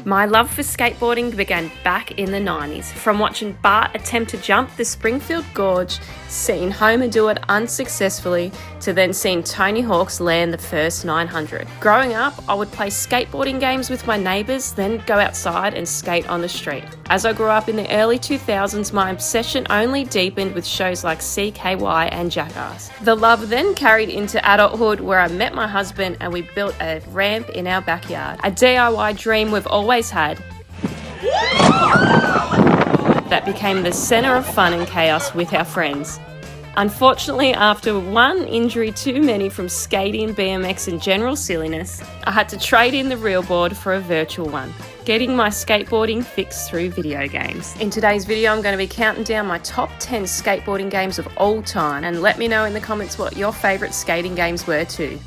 My love for skateboarding began back in the 90s, from watching Bart attempt to jump the Springfield Gorge, seeing Homer do it unsuccessfully, to then seeing Tony Hawk's land the first 900. Growing up, I would play skateboarding games with my neighbours, then go outside and skate on the street. As I grew up in the early 2000s, my obsession only deepened with shows like CKY and Jackass. The love then carried into adulthood, where I met my husband and we built a ramp in our backyard. A DIY dream we've always had that became the centre of fun and chaos with our friends. Unfortunately, after one injury too many from skating, BMX and general silliness, I had to trade in the real board for a virtual one, getting my skateboarding fix through video games. In today's video, I'm going to be counting down my top 10 skateboarding games of all time, and let me know in the comments what your favourite skating games were too.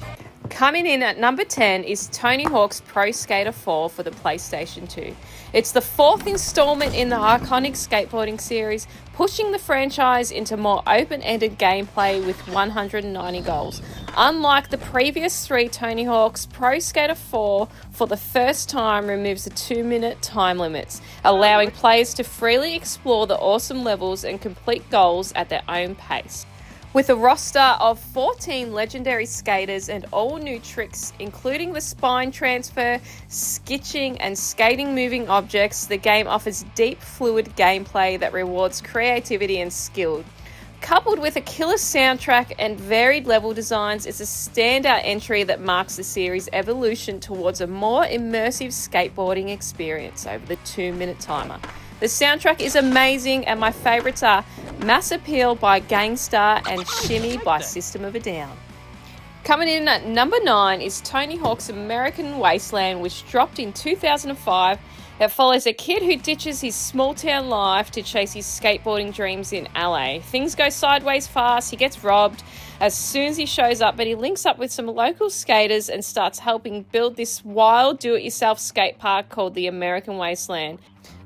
Coming in at number 10 is Tony Hawk's Pro Skater 4 for the PlayStation 2. It's the fourth installment in the iconic skateboarding series, pushing the franchise into more open-ended gameplay with 190 goals. Unlike the previous three Tony Hawks, Pro Skater 4 for the first time removes the 2-minute time limits, allowing players to freely explore the awesome levels and complete goals at their own pace. With a roster of 14 legendary skaters and all new tricks, including the spine transfer, skitching and skating moving objects, the game offers deep, fluid gameplay that rewards creativity and skill. Coupled with a killer soundtrack and varied level designs, it's a standout entry that marks the series' evolution towards a more immersive skateboarding experience over the 2-minute timer. The soundtrack is amazing, and my favourites are Mass Appeal by Gangstar and Shimmy by System of a Down. Coming in at number 9 is Tony Hawk's American Wastland, which dropped in 2005. It follows a kid who ditches his small town life to chase his skateboarding dreams in LA. Things go sideways fast, he gets robbed as soon as he shows up, but he links up with some local skaters and starts helping build this wild do-it-yourself skate park called the American Wastland.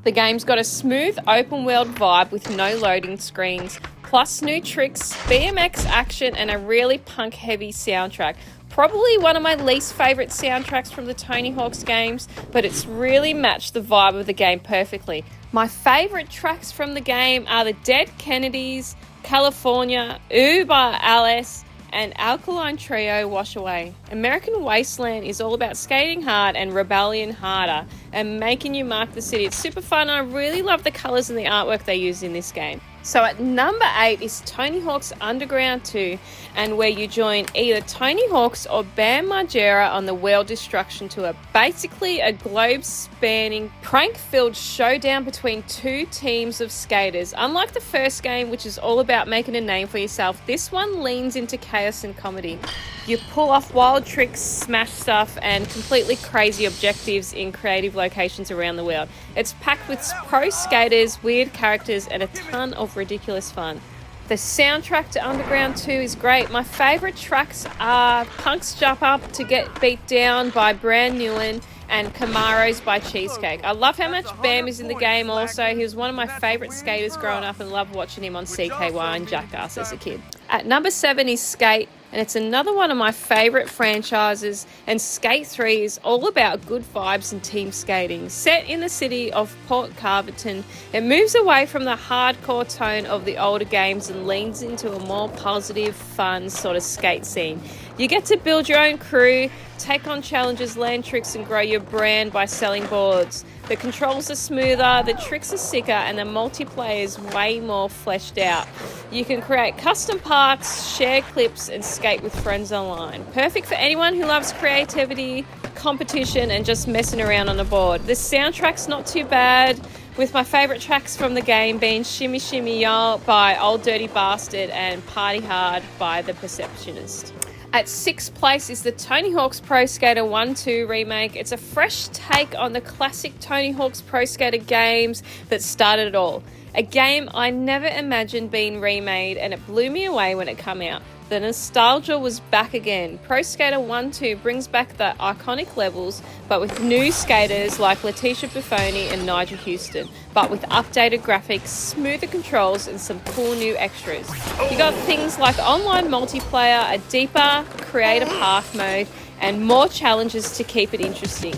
The game's got a smooth open-world vibe with no loading screens, plus new tricks, BMX action, and a really punk-heavy soundtrack. Probably one of my least favourite soundtracks from the Tony Hawk's games, but it's really matched the vibe of the game perfectly. My favourite tracks from the game are the Dead Kennedys, California, Ooh by Alice, and Alkaline Trio Wash Away. American Wasteland is all about skating hard and rebellion harder and making you mark the city. It's super fun. I really love the colours and the artwork they use in this game. So at number 8 is Tony Hawk's Underground 2, and where you join either Tony Hawk's or Bam Margera on the World Destruction Tour. Basically a globe-spanning, prank-filled showdown between two teams of skaters. Unlike the first game, which is all about making a name for yourself, this one leans into chaos and comedy. You pull off wild tricks, smash stuff, and completely crazy objectives in creative locations around the world. It's packed with pro skaters, weird characters, and a ton of ridiculous fun. The soundtrack to Underground 2 is great. My favourite tracks are Punk's Jump Up to Get Beat Down by Brand Newen and Camaros by Cheesecake. I love how much Bam is in the game also. He was one of my favourite skaters growing up and loved watching him on CKY and Jackass as a kid. At number 7 is Skate, and it's another one of my favourite franchises, and Skate 3 is all about good vibes and team skating. Set in the city of Port Carverton, it moves away from the hardcore tone of the older games and leans into a more positive, fun sort of skate scene. You get to build your own crew, take on challenges, land tricks and grow your brand by selling boards. The controls are smoother, the tricks are sicker, and the multiplayer is way more fleshed out. You can create custom parks, share clips, and skate with friends online. Perfect for anyone who loves creativity, competition, and just messing around on a board. The soundtrack's not too bad, with my favourite tracks from the game being Shimmy Shimmy Y'all by Old Dirty Bastard and Party Hard by The Perceptionist. At 6th place is the Tony Hawk's Pro Skater 1-2 remake. It's a fresh take on the classic Tony Hawk's Pro Skater games that started it all. A game I never imagined being remade, and it blew me away when it came out. The nostalgia was back again. Pro Skater 1-2 brings back the iconic levels, but with new skaters like Letitia Buffoni and Nigel Houston, but with updated graphics, smoother controls, and some cool new extras. You got things like online multiplayer, a deeper creator park mode, and more challenges to keep it interesting.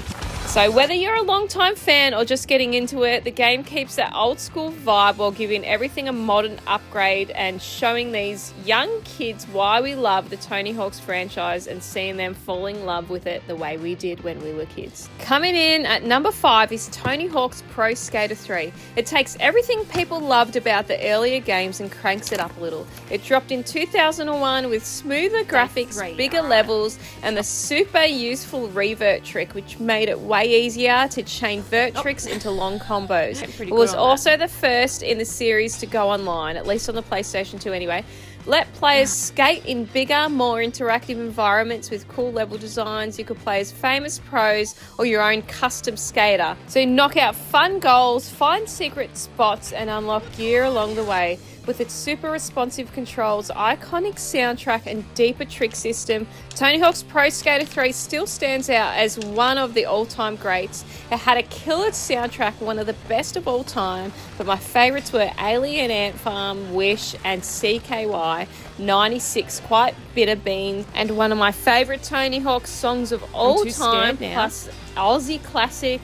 So whether you're a long-time fan or just getting into it, the game keeps that old school vibe while giving everything a modern upgrade and showing these young kids why we love the Tony Hawk's franchise and seeing them fall in love with it the way we did when we were kids. Coming in at number 5 is Tony Hawk's Pro Skater 3. It takes everything people loved about the earlier games and cranks it up a little. It dropped in 2001 with smoother graphics, bigger levels, and the super useful revert trick, which made it way easier to chain vert tricks into long combos. It was also the first in the series to go online, at least on the PlayStation 2 anyway. Let players skate in bigger, more interactive environments with cool level designs. You could play as famous pros or your own custom skater. So knock out fun goals, find secret spots, and unlock gear along the way. With its super responsive controls, iconic soundtrack, and deeper trick system, Tony Hawk's Pro Skater 3 still stands out as one of the all-time greats. It had a killer soundtrack, one of the best of all time, but my favourites were Alien Ant Farm, Wish, and CKY 96, Quite Bitter Bean, and one of my favourite Tony Hawk songs of all time, plus Aussie classic,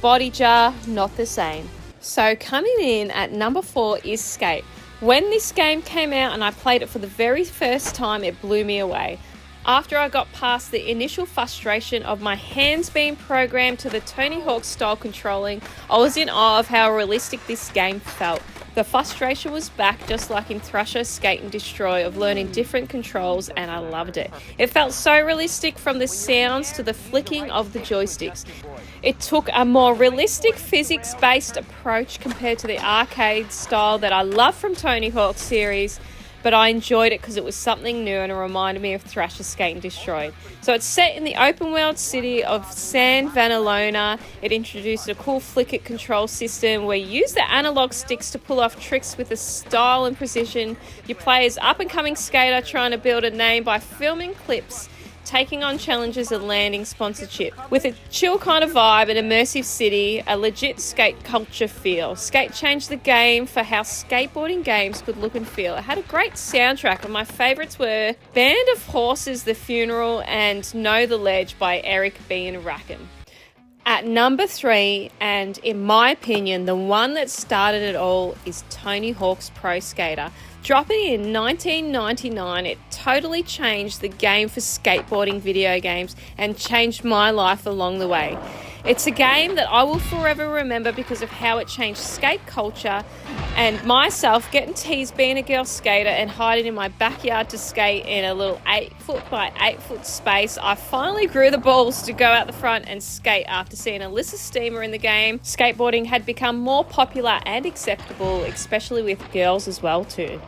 Body Jar, Not the Same. So coming in at number 4 is Skate. When this game came out and I played it for the very first time, it blew me away. After I got past the initial frustration of my hands being programmed to the Tony Hawk style controlling, I was in awe of how realistic this game felt. The frustration was back, just like in Thrasher, Skate and Destroy, of learning different controls, and I loved it. It felt so realistic, from the sounds to the flicking of the joysticks. It took a more realistic physics-based approach compared to the arcade style that I love from Tony Hawk series, but I enjoyed it because it was something new and it reminded me of Thrasher, Skate and Destroy. So it's set in the open world city of San Vanalona. It introduced a cool flick-it control system where you use the analog sticks to pull off tricks with a style and precision. You play as up-and-coming skater trying to build a name by filming clips, taking on challenges and landing sponsorship. With a chill kind of vibe, an immersive city, a legit skate culture feel. Skate changed the game for how skateboarding games could look and feel. It had a great soundtrack, and my favourites were Band of Horses, The Funeral, and Know the Ledge by Eric B. and Rackham. At number 3, and in my opinion, the one that started it all, is Tony Hawk's Pro Skater. Dropping in 1999, it totally changed the game for skateboarding video games and changed my life along the way. It's a game that I will forever remember because of how it changed skate culture, and myself getting teased being a girl skater and hiding in my backyard to skate in a little 8-foot by 8-foot space. I finally grew the balls to go out the front and skate after seeing Alyssa Steamer in the game. Skateboarding had become more popular and acceptable, especially with girls as well too.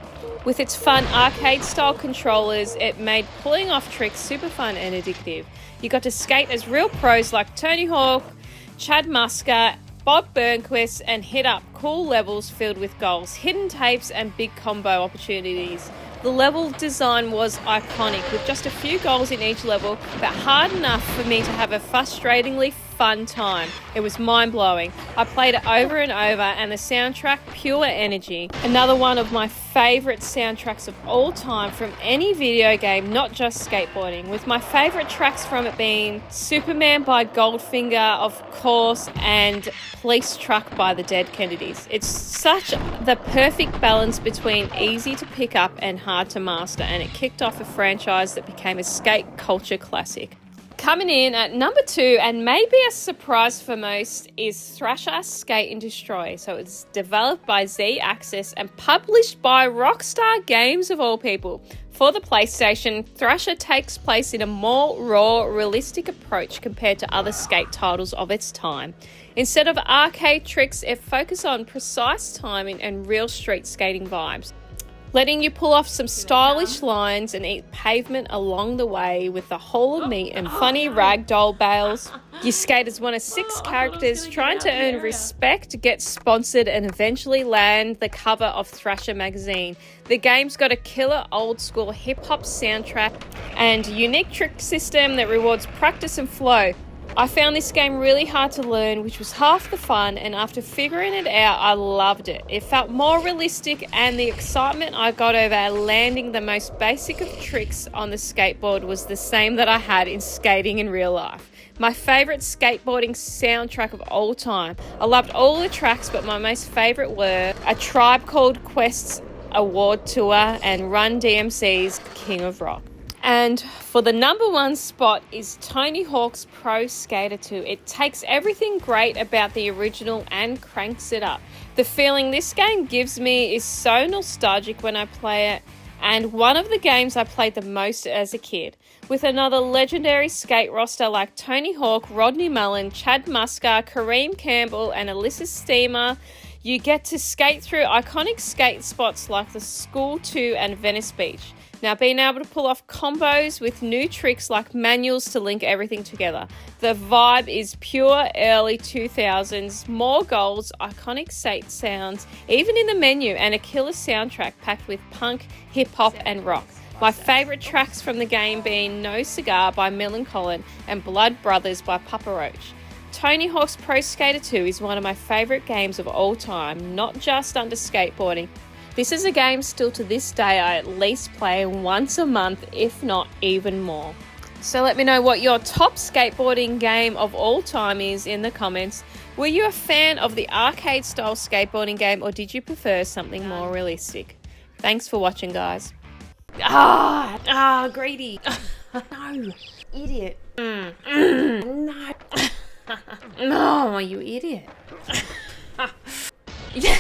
With its fun arcade-style controllers, it made pulling off tricks super fun and addictive. You got to skate as real pros like Tony Hawk, Chad Muska, Bob Burnquist, and hit up cool levels filled with goals, hidden tapes, and big combo opportunities. The level design was iconic, with just a few goals in each level, but hard enough for me to have a frustratingly fun time. It was mind-blowing. I played it over and over, and the soundtrack, pure energy. Another one of my favourite soundtracks of all time from any video game, not just skateboarding, with my favourite tracks from it being Superman by Goldfinger, of course, and Police Truck by the Dead Kennedys. It's such the perfect balance between easy to pick up and hard to master, and it kicked off a franchise that became a skate culture classic. Coming in at number 2, and maybe a surprise for most, is Thrasher, Skate and Destroy. So it's developed by Z-Axis and published by Rockstar Games of all people. For the PlayStation, Thrasher takes place in a more raw, realistic approach compared to other skate titles of its time. Instead of arcade tricks, it focuses on precise timing and real street skating vibes, letting you pull off some stylish lines and eat pavement along the way with a hole of meat and funny ragdoll bales. You skate as one of 6 characters trying to earn respect, get sponsored, and eventually land the cover of Thrasher magazine. The game's got a killer old school hip hop soundtrack and unique trick system that rewards practice and flow. I found this game really hard to learn, which was half the fun, and after figuring it out, I loved it. It felt more realistic, and the excitement I got over landing the most basic of tricks on the skateboard was the same that I had in skating in real life. My favourite skateboarding soundtrack of all time. I loved all the tracks, but my most favourite were A Tribe Called Quest's Award Tour and Run DMC's King of Rock. And for the number one spot is Tony Hawk's Pro Skater 2. It takes everything great about the original and cranks it up. The feeling this game gives me is so nostalgic when I play it, and one of the games I played the most as a kid. With another legendary skate roster like Tony Hawk, Rodney Mullen, Chad Muska, Kareem Campbell, and Alyssa Steamer, you get to skate through iconic skate spots like the School 2 and Venice Beach. Now, being able to pull off combos with new tricks like manuals to link everything together. The vibe is pure early 2000s, more goals, iconic skate sounds, even in the menu, and a killer soundtrack packed with punk, hip-hop, and rock. My favourite tracks from the game being No Cigar by Millencolin and Blood Brothers by Papa Roach. Tony Hawk's Pro Skater 2 is one of my favourite games of all time, not just under skateboarding. This is a game still to this day I at least play once a month, if not even more. So let me know what your top skateboarding game of all time is in the comments. Were you a fan of the arcade style skateboarding game, or did you prefer something more realistic? Thanks for watching, guys. Greedy. No, idiot. No. No, you idiot. Yeah.